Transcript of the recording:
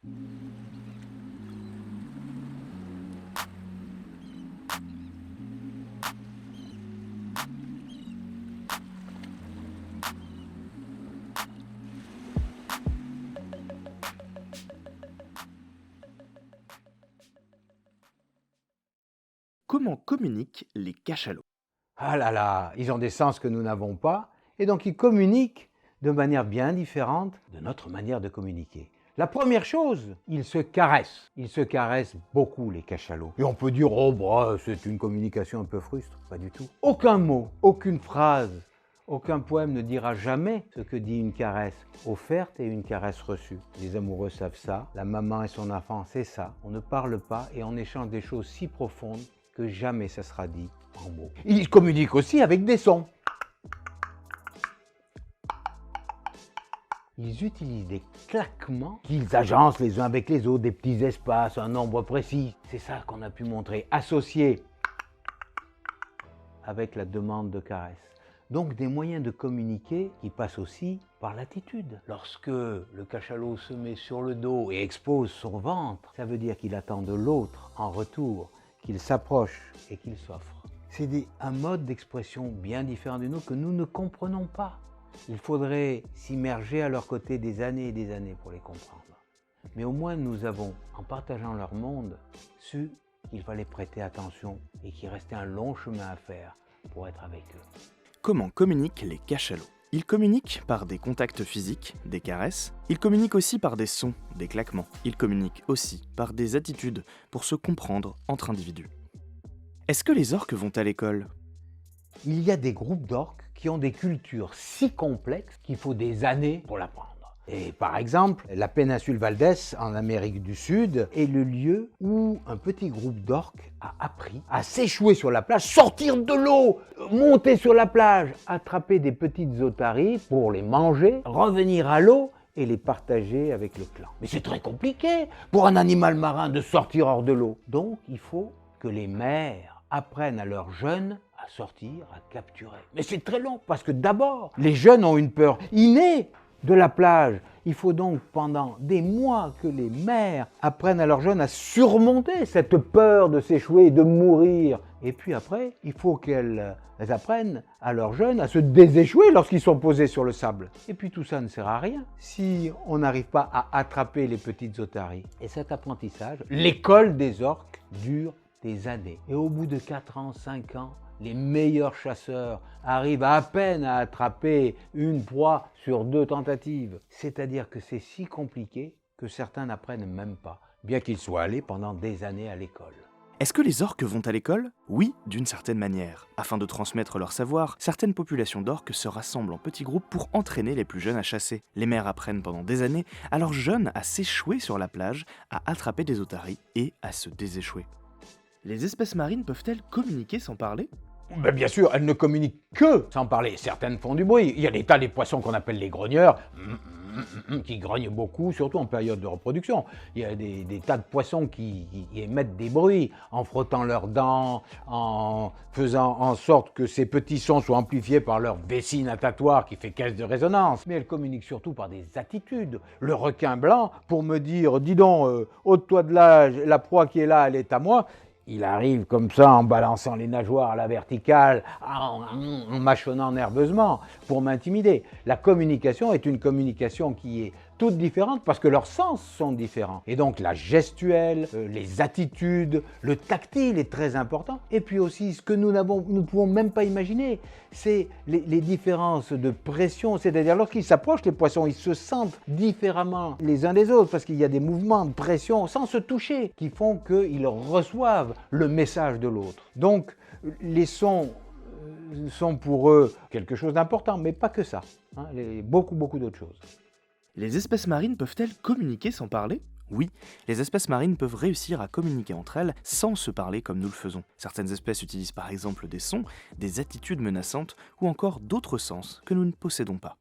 Comment communiquent les cachalots? Ah là là, ils ont des sens que nous n'avons pas, et donc ils communiquent de manière bien différente de notre manière de communiquer. La première chose, ils se caressent. Ils se caressent beaucoup, les cachalots. Et on peut dire, oh, bah, c'est une communication un peu frustre. Pas du tout. Aucun mot, aucune phrase, aucun poème ne dira jamais ce que dit une caresse offerte et une caresse reçue. Les amoureux savent ça, la maman et son enfant, c'est ça. On ne parle pas et on échange des choses si profondes que jamais ça sera dit en mots. Ils communiquent aussi avec des sons. Ils utilisent des claquements qu'ils agencent les uns avec les autres, des petits espaces, un nombre précis. C'est ça qu'on a pu montrer, associé avec la demande de caresse. Donc des moyens de communiquer qui passent aussi par l'attitude. Lorsque le cachalot se met sur le dos et expose son ventre, ça veut dire qu'il attend de l'autre en retour, qu'il s'approche et qu'il s'offre. C'est un mode d'expression bien différent du nôtre que nous ne comprenons pas. Il faudrait s'immerger à leur côté des années et des années pour les comprendre. Mais au moins nous avons, en partageant leur monde, su qu'il fallait prêter attention et qu'il restait un long chemin à faire pour être avec eux. Comment communiquent les cachalots? Ils communiquent par des contacts physiques, des caresses. Ils communiquent aussi par des sons, des claquements. Ils communiquent aussi par des attitudes pour se comprendre entre individus. Est-ce que les orques vont à l'école? Il y a des groupes d'orques qui ont des cultures si complexes qu'il faut des années pour l'apprendre. Et par exemple, la péninsule Valdés en Amérique du Sud est le lieu où un petit groupe d'orques a appris à s'échouer sur la plage, sortir de l'eau, monter sur la plage, attraper des petites otaries pour les manger, revenir à l'eau et les partager avec le clan. Mais c'est très compliqué pour un animal marin de sortir hors de l'eau. Donc il faut que les mères apprennent à leurs jeunes à sortir, à capturer. Mais c'est très long parce que d'abord, les jeunes ont une peur innée de la plage. Il faut donc pendant des mois que les mères apprennent à leurs jeunes à surmonter cette peur de s'échouer et de mourir. Et puis après, il faut qu'elles apprennent à leurs jeunes à se déséchouer lorsqu'ils sont posés sur le sable. Et puis tout ça ne sert à rien si on n'arrive pas à attraper les petites otaries. Et cet apprentissage, l'école des orques, dure des années. Et au bout de 4 ans, 5 ans, les meilleurs chasseurs arrivent à peine à attraper une proie sur 2 tentatives. C'est-à-dire que c'est si compliqué que certains n'apprennent même pas, bien qu'ils soient allés pendant des années à l'école. Est-ce que les orques vont à l'école? Oui, d'une certaine manière. Afin de transmettre leur savoir, certaines populations d'orques se rassemblent en petits groupes pour entraîner les plus jeunes à chasser. Les mères apprennent pendant des années à leurs jeunes à s'échouer sur la plage, à attraper des otaries et à se déséchouer. Les espèces marines peuvent-elles communiquer sans parler? Ben bien sûr, elles ne communiquent que sans parler. Certaines font du bruit. Il y a des tas de poissons qu'on appelle les grogneurs, qui grognent beaucoup, surtout en période de reproduction. Il y a des tas de poissons qui émettent des bruits en frottant leurs dents, en faisant en sorte que ces petits sons soient amplifiés par leur vessie natatoire qui fait caisse de résonance. Mais elles communiquent surtout par des attitudes. Le requin blanc, pour me dire, dis donc, ôte-toi de là, la proie qui est là, elle est à moi. Il arrive comme ça en balançant les nageoires à la verticale, en mâchonnant nerveusement pour m'intimider. La communication est une communication qui est toute différente parce que leurs sens sont différents. Et donc la gestuelle, les attitudes, le tactile est très important. Et puis aussi ce que nous ne pouvons même pas imaginer, c'est les différences de pression. C'est-à-dire lorsqu'ils s'approchent, les poissons, ils se sentent différemment les uns des autres parce qu'il y a des mouvements de pression sans se toucher qui font qu'ils reçoivent le message de l'autre. Donc les sons sont pour eux quelque chose d'important, mais pas que ça. Beaucoup d'autres choses. Les espèces marines peuvent-elles communiquer sans parler? Oui, les espèces marines peuvent réussir à communiquer entre elles sans se parler comme nous le faisons. Certaines espèces utilisent par exemple des sons, des attitudes menaçantes ou encore d'autres sens que nous ne possédons pas.